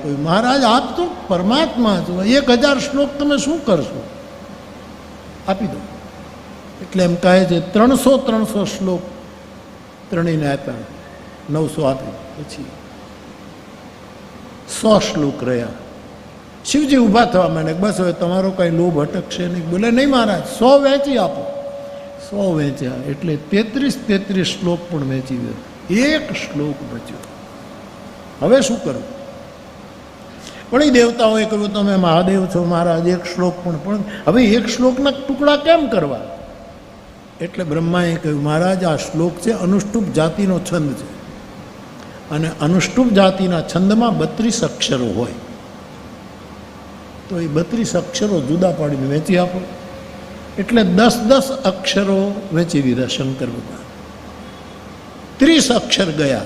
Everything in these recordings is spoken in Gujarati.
કહ્યું, મહારાજ આપ તો પરમાત્મા છો, 1000 શ્લોક તમે શું કરશો? આપી દો. એટલે એમ કહે છે 300 શ્લોક ત્રણેયને આપ્યા, 900 આપી. પછી 100 શ્લોક રહ્યા. શિવજી ઊભા થવા માંડે, બસ હવે તમારો કઈ લોભ અટકશે નહીં. બોલે નહીં મહારાજ, 100 વેચી આપો. 100 વેચ્યા એટલે 33 શ્લોક પણ વેચી ગયો. 1 શ્લોક બચ્યો. હવે શું કરવું? પણ એ દેવતાઓએ કહ્યું, તમે મહાદેવ છો મહારાજ, 1 શ્લોક પણ હવે 1 શ્લોકના ટુકડા કેમ કરવા? એટલે બ્રહ્માએ કહ્યું, મહારાજ આ શ્લોક છે અનુષ્ટુપ જાતિનો છંદ છે, અને અનુષ્ટુપ જાતિના છંદમાં 32 અક્ષરો હોય, તો એ 32 અક્ષરો જુદા પાડીને વેચી આપો. એટલે 10 અક્ષરો વેચી દીધા શંકર ભગવાન. 30 અક્ષર ગયા,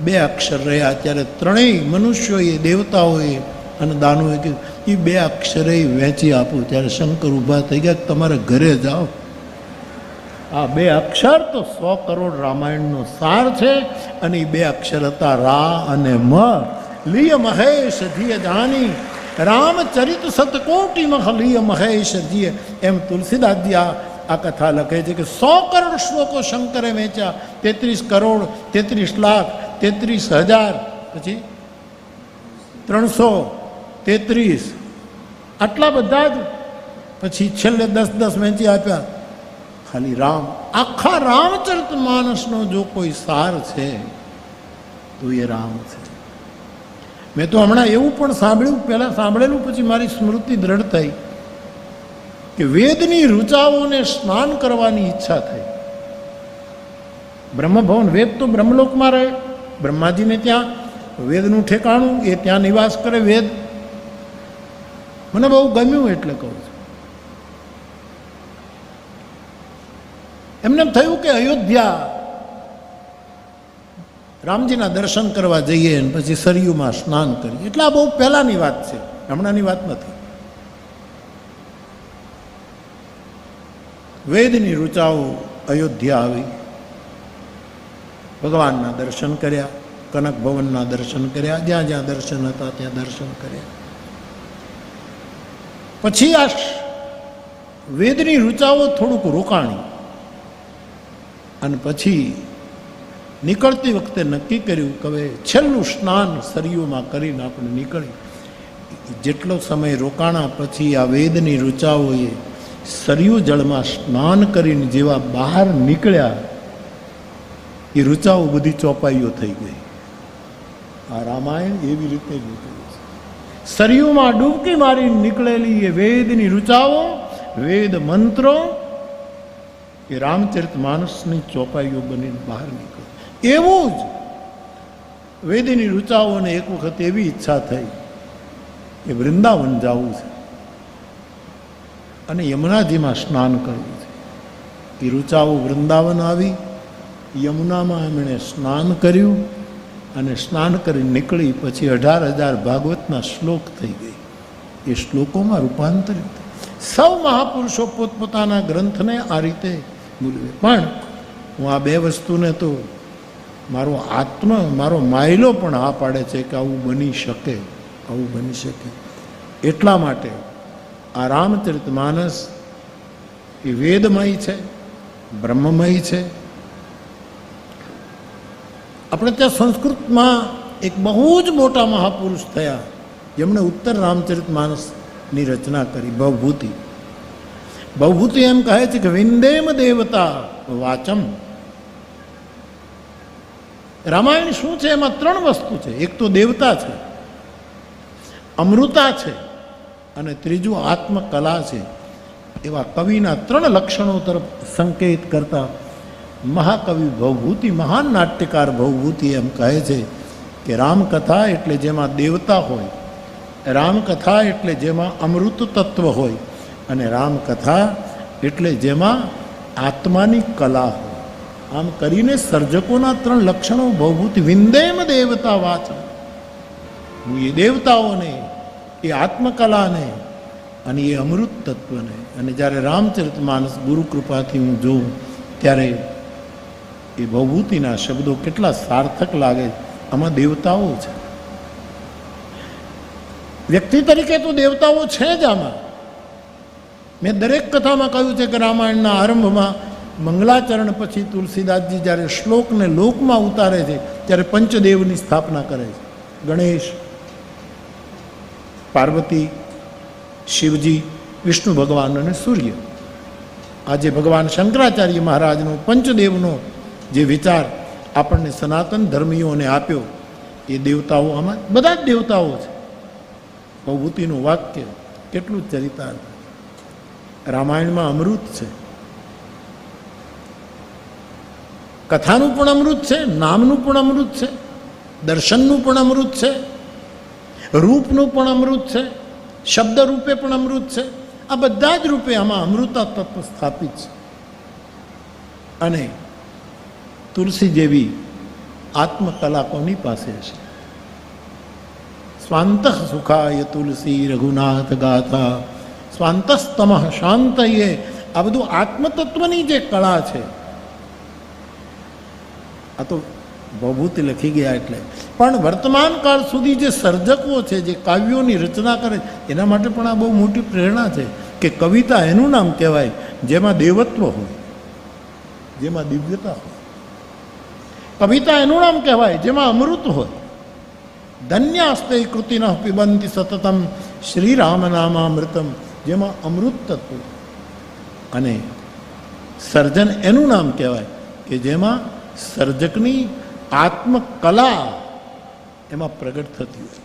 2 અક્ષર રહ્યા. ત્યારે ત્રણેય મનુષ્યોએ, દેવતાઓએ અને દાનવોએ કીધું એ 2 અક્ષરે વેચી આપું. ત્યારે શંકર ઊભા થઈ ગયા, તમારે ઘરે જાઓ. આ 2 અક્ષર તો 100 કરોડ રામાયણનો સાર છે, અને એ 2 અક્ષર હતા રા અને મ. લિય મહેશ ધીય જાની રામચરિત સતકોટી મહલિય મહેશ જીએ. એમ તુલસીદાસજી આ કથા લખે છે કે 100 કરોડ શ્લોકો શંકરે વેચ્યા. 33 કરોડ, 33 લાખ, 33,000, પછી 333, આટલા બધા જ. પછી છેલ્લે 10 વેચી આપ્યા. ખાલી રામ, આખા રામચરિત માનસનો જો કોઈ સાર છે તો એ રામ છે. મેં તો હમણાં એવું પણ સાંભળ્યું, પહેલાં સાંભળેલું, પછી મારી સ્મૃતિ દ્રઢ થઈ કે વેદની ઋચાઓને સ્નાન કરવાની ઈચ્છા થઈ. બ્રહ્મભવન, વેદ તો બ્રહ્મલોકમાં રહે, બ્રહ્માજીને ત્યાં વેદનું ઠેકાણું, એ ત્યાં નિવાસ કરે વેદ. મને બહુ ગમ્યું એટલે કહું છું. એમને થયું કે અયોધ્યા રામજીના દર્શન કરવા જઈએ અને પછી સરયુમાં સ્નાન કરીએ. એટલે આ બહુ પહેલાંની વાત છે, હમણાંની વાત નથી. વેદની ઋચાઓ અયોધ્યા આવી, ભગવાનના દર્શન કર્યા, કનક ભવનના દર્શન કર્યા, જ્યાં જ્યાં દર્શન હતા ત્યાં દર્શન કર્યા. પછી આ વેદની ઋચાઓ થોડુંક રોકાણી, અને પછી નીકળતી વખતે નક્કી કર્યું કે હવે છેલ્લું સ્નાન સરયુમાં કરીને આપણે નીકળી. જેટલો સમય રોકાણા પછી આ વેદની ઋચાઓએ સરયુ જળમાં સ્નાન કરીને જેવા બહાર નીકળ્યા, એ ઋચાઓ બધી ચોપાઈઓ થઈ ગઈ. આ રામાયણ એવી રીતે નીકળ્યું છે. સરયુમાં ડૂબકી મારી નીકળેલી એ વેદની ઋચાઓ, વેદ મંત્રો એ રામચરિત માનસની ચોપાઈઓ બનીને બહાર નીકળે. એવું જ વેદની ઋચાઓને એક વખત એવી ઈચ્છા થઈ કે વૃંદાવન જવું છે અને યમુનાજીમાં સ્નાન કરવું છે. એ ઋચાઓ વૃંદાવન આવી, યમુનામાં એમણે સ્નાન કર્યું, અને સ્નાન કરી નીકળી. પછી 18,000 ભાગવતના શ્લોક થઈ ગઈ. એ શ્લોકોમાં રૂપાંતરિત. સૌ મહાપુરુષો પોતપોતાના ગ્રંથને આ રીતે મૂલવે. પણ હું આ 2 વસ્તુને તો મારો મારો માયલો પણ આ પાડે છે કે આવું બની શકે, આવું બની શકે. એટલા માટે આ રામચરિત માનસ એ વેદમય છે, બ્રહ્મમય છે. આપણે ત્યાં સંસ્કૃતમાં એક બહુ જ મોટા મહાપુરુષ થયા, જેમણે ઉત્તર રામચરિત માનસની રચના કરી, ભવભૂતિ. ભવભૂતિ એમ કહે છે કે વિંદેમ દેવતા વાચમ. રામાયણ શું છે? એમાં 3 વસ્તુ છે. એક તો દેવતા છે, અમૃતા છે, અને ત્રીજું આત્મકલા છે. એવા કવિના 3 લક્ષણો તરફ સંકેત કરતા મહાકવિ ભવભૂતિ, મહાન નાટ્યકાર ભવભૂતિ એમ કહે છે કે રામકથા એટલે જેમાં દેવતા હોય, રામકથા એટલે જેમાં અમૃત તત્વ હોય, અને રામકથા એટલે જેમાં આત્માની કલા હોય. આમ કરીને સર્જકોના 3 લક્ષણો ભવભૂતિ. વિંદેમ દેવતા વાચન, હું એ દેવતાઓને, એ આત્મકલાને અને એ અમૃત તત્વને. અને જ્યારે રામચરિત માનસ ગુરુ કૃપાથી હું જોઉં ત્યારે એ ભવભૂતિના શબ્દો કેટલા સાર્થક લાગે. આમાં દેવતાઓ છે. વ્યક્તિ તરીકે તો દેવતાઓ છે જ આમાં. મેં દરેક કથામાં કહ્યું છે કે રામાયણના આરંભમાં મંગલાચરણ પછી તુલસીદાસજી જ્યારે શ્લોકને લોકમાં ઉતારે છે ત્યારે પંચદેવની સ્થાપના કરે છે. ગણેશ, પાર્વતી, શિવજી, વિષ્ણુ ભગવાન અને સૂર્ય. આજે ભગવાન શંકરાચાર્ય મહારાજનો પંચદેવનો જે વિચાર આપણને સનાતન ધર્મીઓને આપ્યો એ દેવતાઓ આમાં બધા જ દેવતાઓ છે. ભવભૂતિનું વાક્ય કેટલું ચરિતાર્થ. રામાયણમાં અમૃત છે, કથાનું પણ અમૃત છે, નામનું પણ અમૃત છે, દર્શનનું પણ અમૃત છે, રૂપનું પણ અમૃત છે, શબ્દ રૂપે પણ અમૃત છે. આ બધા જ રૂપે આમાં અમૃતા તત્વ સ્થાપિત છે. અને તુલસી જેવી આત્મકલા કોની પાસે છે? સ્વાંત સુખાય તુલસી રઘુનાથ ગાથા સ્વાંતસ્તમ શાંતયે. આ બધું આત્મતત્વની જે કળા છે, આ તો ભવભૂતિ લખી ગયા એટલે. પણ વર્તમાન કાળ સુધી જે સર્જકો છે, જે કાવ્યોની રચના કરે, એના માટે પણ આ બહુ મોટી પ્રેરણા છે કે કવિતા એનું નામ કહેવાય જેમાં દેવત્વ હોય, જેમાં દિવ્યતા હોય. કવિતા એનું નામ કહેવાય જેમાં અમૃત હોય. ધન્યાસ્તે કૃતિન પિબંતિ સતતમ શ્રી રામ નામામૃતમ, જેમાં અમૃત તત્વ. અને સર્જન એનું નામ કહેવાય કે જેમાં સર્જકની આત્મકલા એમાં પ્રગટ થતી હોય.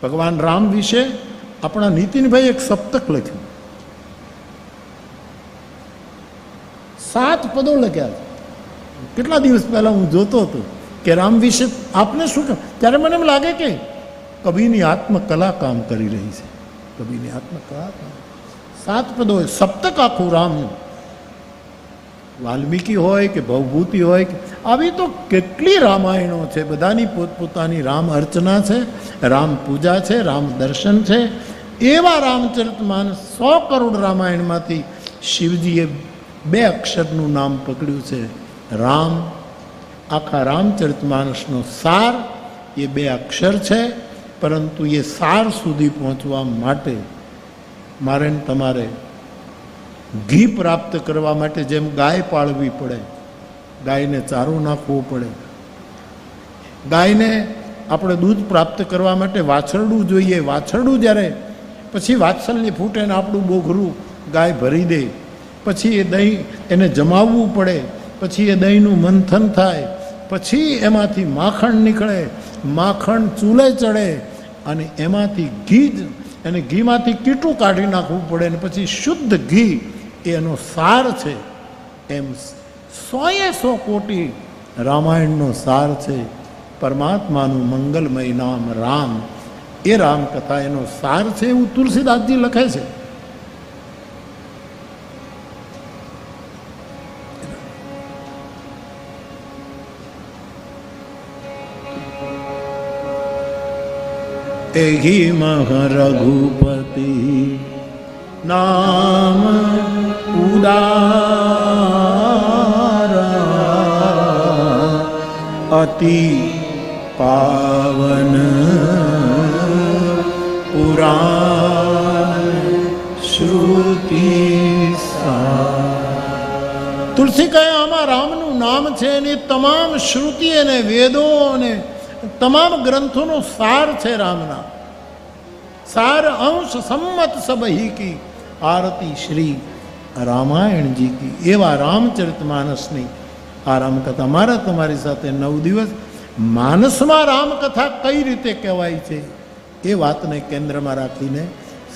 ભગવાન રામ વિશે આપણા નીતિનભાઈ એક સપ્તક લખ્યું, 7 પદો લખ્યા છે. કેટલા દિવસ પહેલા હું જોતો હતો કે રામ વિશે આપને શું કહે, ત્યારે મને એમ લાગે કે કવિની આત્મકલા કામ કરી રહી છે. કવિની આત્મકલા 7 પદો, સપ્તક આખું રામનું. વાલ્મીકી હોય કે ભવભૂતિ હોય કે આવી તો કેટલી રામાયણો છે. બધાની પોતપોતાની રામ અર્ચના છે, રામ પૂજા છે, રામ દર્શન છે. એવા રામચરિતમાનસ 100 કરોડ રામાયણમાંથી શિવજીએ 2 અક્ષરનું નામ પકડ્યું છે, રામ. આખા રામચરિતમાનસનો સાર એ 2 અક્ષર છે. પરંતુ એ સાર સુધી પહોંચવા માટે મારે તમારે ઘી પ્રાપ્ત કરવા માટે જેમ ગાય પાળવી પડે, ગાયને ચારો નાખવો પડે, ગાયને આપણે દૂધ પ્રાપ્ત કરવા માટે વાછરડું જોઈએ. વાછરડું જ્યારે પછી વાત્સલ્ય ફૂટે ને આપણું બોઘરું ગાય ભરી દે, પછી એ દહીં એને જમાવવું પડે, પછી એ દહીંનું મંથન થાય, પછી એમાંથી માખણ નીકળે, માખણ ચૂલે ચડે અને એમાંથી ઘી જ, અને ઘીમાંથી કીટું કાઢી નાખવું પડે અને પછી શુદ્ધ ઘી એનો સાર છે. એમ 100 કોટી રામાયણનો સાર છે. પરમાત્માનું મંગલમય નામ રામ, એ રામકથા એનો સાર છે એવું તુલસીદાસજી લખે છે. એહી મહ રઘુપતિ નામ ઉદારા અતિ પાવન પુરાણ શ્રુતિ સા. તુલસી કહે આમાં રામનું નામ છે અને તમામ શ્રુતિ અને વેદો અને તમામ ગ્રંથોનો સાર છે. રામના સાર અંશ સંમત સબહી કી આરતી શ્રી રામાયણજી કી. એવા રામચરિતમાનસની આ રામકથા મારા તમારી સાથે 9 દિવસ માનસમાં રામકથા કઈ રીતે કહેવાય છે એ વાતને કેન્દ્રમાં રાખીને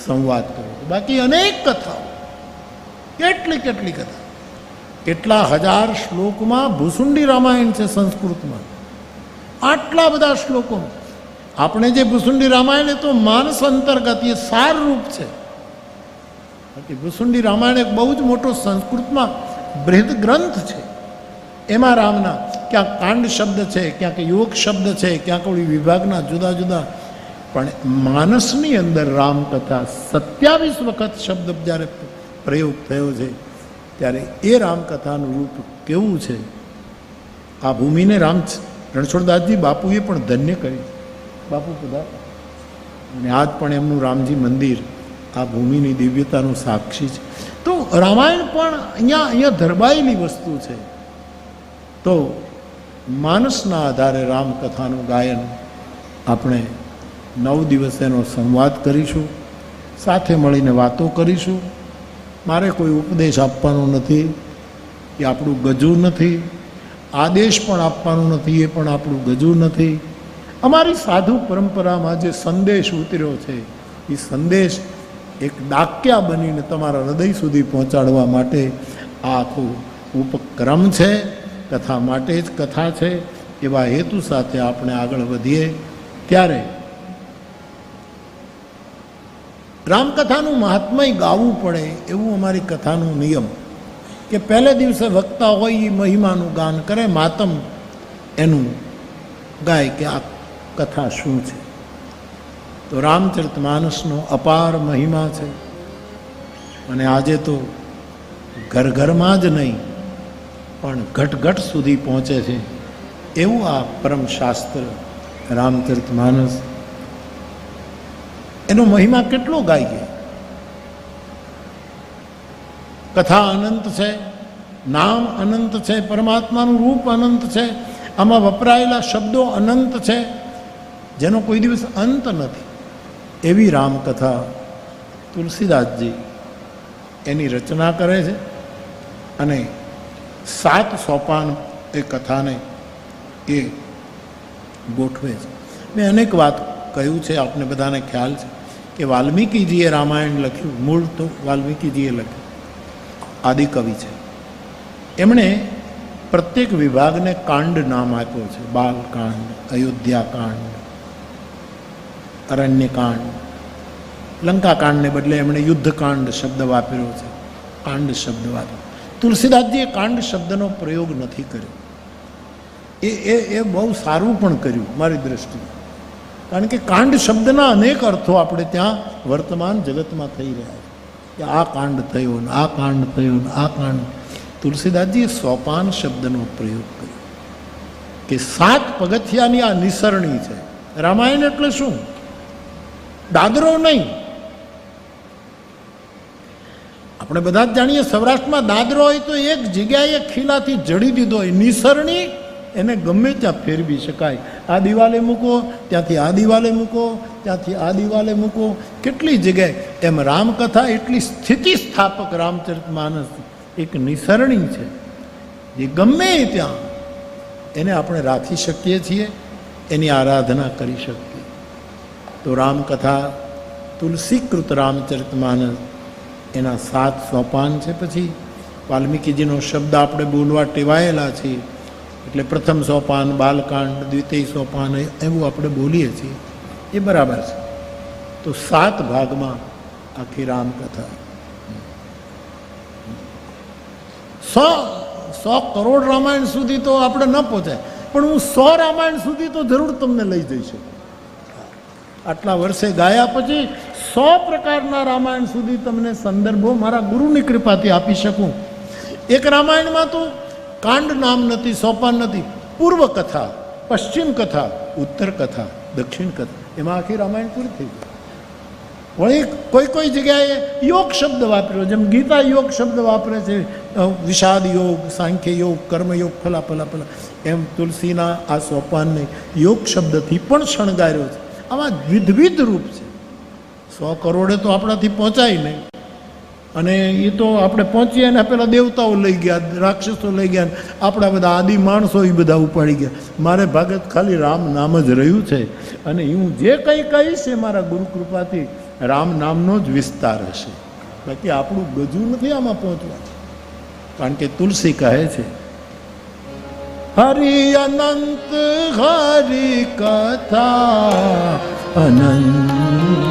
સંવાદ કર્યો. બાકી અનેક કથાઓ, કેટલી કથા, કેટલા હજાર શ્લોકમાં ભૂસુંડી રામાયણ છે સંસ્કૃતમાં. આટલા બધા શ્લોકો. આપણે જે ભૂસુંડી રામાયણ એ તો માનસ અંતર્ગત એ સાર રૂપ છે. બાકી ભૂસુંડી રામાયણ એક બહુ જ મોટો સંસ્કૃતમાં બૃહદ ગ્રંથ છે. એમાં રામના ક્યાંક કાંડ શબ્દ છે, ક્યાંક યોગ શબ્દ છે, ક્યાંક વિભાગના જુદા જુદા. પણ માનસની અંદર રામકથા 27 વખત શબ્દ જ્યારે પ્રયોગ થયો છે ત્યારે એ રામકથાનું રૂપ કેવું છે. આ ભૂમિને રણછોડદાસજી બાપુએ પણ ધન્ય કરી. બાપુ પધાર. અને આજ પણ એમનું રામજી મંદિર આ ભૂમિની દિવ્યતાનું સાક્ષી છે. તો રામાયણ પણ અહીંયા ધરબાયેલી વસ્તુ છે. તો માનસના આધારે રામકથાનું ગાયન આપણે 9 દિવસ એનો સંવાદ કરીશું, સાથે મળીને વાતો કરીશું. મારે કોઈ ઉપદેશ આપવાનો નથી, એ આપણું ગજું નથી. આદેશ પણ આપવાનું નથી, એ પણ આપણું ગજું નથી. અમારી સાધુ પરંપરામાં જે સંદેશ ઉતર્યો છે એ સંદેશ એક ડાક્યા બનીને તમારા હૃદય સુધી પહોંચાડવા માટે આ આખો ઉપક્રમ છે. કથા માટે જ કથા છે. એવા હેતુ સાથે આપણે આગળ વધીએ. ત્યારે રામકથાનું મહાત્મય ગાવું પડે એવું અમારી કથાનું નિયમ, કે પહેલે દિવસે વક્તા હોય એ મહિમાનું ગાન કરે, માતમ એનું ગાય કે આ કથા શું છે. તો રામચરિતમાનસનો અપાર મહિમા છે અને આજે તો ઘર ઘરમાં જ નહીં પણ ઘટ ઘટ સુધી પહોંચે છે એવું આ પરમ શાસ્ત્ર રામચરિતમાનસ. એનો મહિમા કેટલો ગાઈએ. કથા અનંત છે, નામ અનંત છે, પરમાત્માનું રૂપ અનંત છે, આમાં વપરાયેલા શબ્દો અનંત છે, જેનો કોઈ દિવસ અંત નથી. એવી રામકથા તુલસીદાસજી એની રચના કરે છે અને 7 સોપાન એ કથાને એ ગોઠવે છે. મેં અનેક વાત કહ્યું છે, આપને બધાને ખ્યાલ છે કે વાલ્મીકીજીએ રામાયણ લખ્યું. મૂળ તો વાલ્મીકીજીએ લખ્યું, આદિકવિ છે. એમણે પ્રત્યેક વિભાગને કાંડ નામ આપ્યો છે. બાલકાંડ, અયોધ્યાકાંડ, અરણ્યકાંડ. લંકાકાંડને બદલે એમણે યુદ્ધકાંડ શબ્દ વાપર્યો છે, કાંડ શબ્દ વાપર્યો. તુલસીદાસજીએ કાંડ શબ્દનો પ્રયોગ નથી કર્યો. એ બહુ સારું પણ કર્યું મારી દ્રષ્ટિએ, કારણ કે કાંડ શબ્દના અનેક અર્થો આપણે ત્યાં વર્તમાન જગતમાં થઈ રહ્યા છે કે આ કાંડ થયો ને આ કાંડ થયો ને આ કાંડ. તુલસીદાસજીએ સોપાન શબ્દનો પ્રયોગ કર્યો કે 7 પગથિયાની આ નિસરણી છે. રામાયણ એટલે શું? દાદરો નહીં. આપણે બધા જ જાણીએ સૌરાષ્ટ્રમાં દાદરો હોય તો એક જગ્યાએ ખીલાથી જડી દીધો હોય. નિસરણી એને ગમે ત્યાં ફેરવી શકાય. આ દિવાલે મૂકો, ત્યાંથી આ દિવાલે મૂકો, ત્યાંથી આ દિવાલે મૂકો, કેટલી જગ્યાએ. એમ રામકથા એટલી સ્થિતિસ્થાપક રામચરિતમાનસ એક નિસરણી છે જે ગમે ત્યાં એને આપણે રાખી શકીએ છીએ, એની આરાધના કરી શકીએ. તો રામકથા તુલસીકૃત રામચરિતમાનસ એના 7 સોપાન છે. પછી વાલ્મીકીજીનો શબ્દ આપણે બોલવા ટેવાયેલા છીએ એટલે પ્રથમ સોપાન બાલકાંડ, દ્વિતીય સોપાન એવું આપણે બોલીએ છીએ, એ બરાબર છે. તો 7 ભાગમાં આખી રામકથા. 100 કરોડ રામાયણ સુધી તો આપણે ન પહોંચાય, પણ હું 100 રામાયણ સુધી તો જરૂર તમને લઈ જઈ શકું. આટલા વર્ષે ગાયા પછી 100 પ્રકારના રામાયણ સુધી તમને સંદર્ભો મારા ગુરુની કૃપાથી આપી શકું. એક રામાયણમાં તો કાંડ નામ નથી, સોપાન નથી. પૂર્વ કથા, પશ્ચિમ કથા, ઉત્તર કથા, દક્ષિણ કથા, એમાં આખી રામાયણ પૂરી થઈ ગઈ. વળી કોઈ જગ્યાએ યોગ શબ્દ વાપર્યો, જેમ ગીતા યોગ શબ્દ વાપરે છે, વિષાદ યોગ, સાંખ્ય યોગ, કર્મયોગ, ફલા ફલા ફલા, એમ તુલસીના આ સોપાનને યોગ શબ્દથી પણ શણગાર્યો છે. આમાં વિવિધ રૂપ છે. 100 કરોડે તો આપણાથી પહોંચાય નહીં, અને એ તો આપણે પહોંચીએ ને પેલા દેવતાઓ લઈ ગયા, રાક્ષસો લઈ ગયા, આપણા બધા આદિ માણસો એ બધા ઉપાડી ગયા. મારે ભાગત ખાલી રામ નામ જ રહ્યું છે, અને હું જે કંઈ કહીશ એ મારા ગુરુ કૃપાથી રામ નામનો જ વિસ્તાર હશે. બાકી આપણું ગજું નથી આમાં પહોંચવા. કારણ કે તુલસી કહે છે હરિ અનંત હરિ કથા અનંત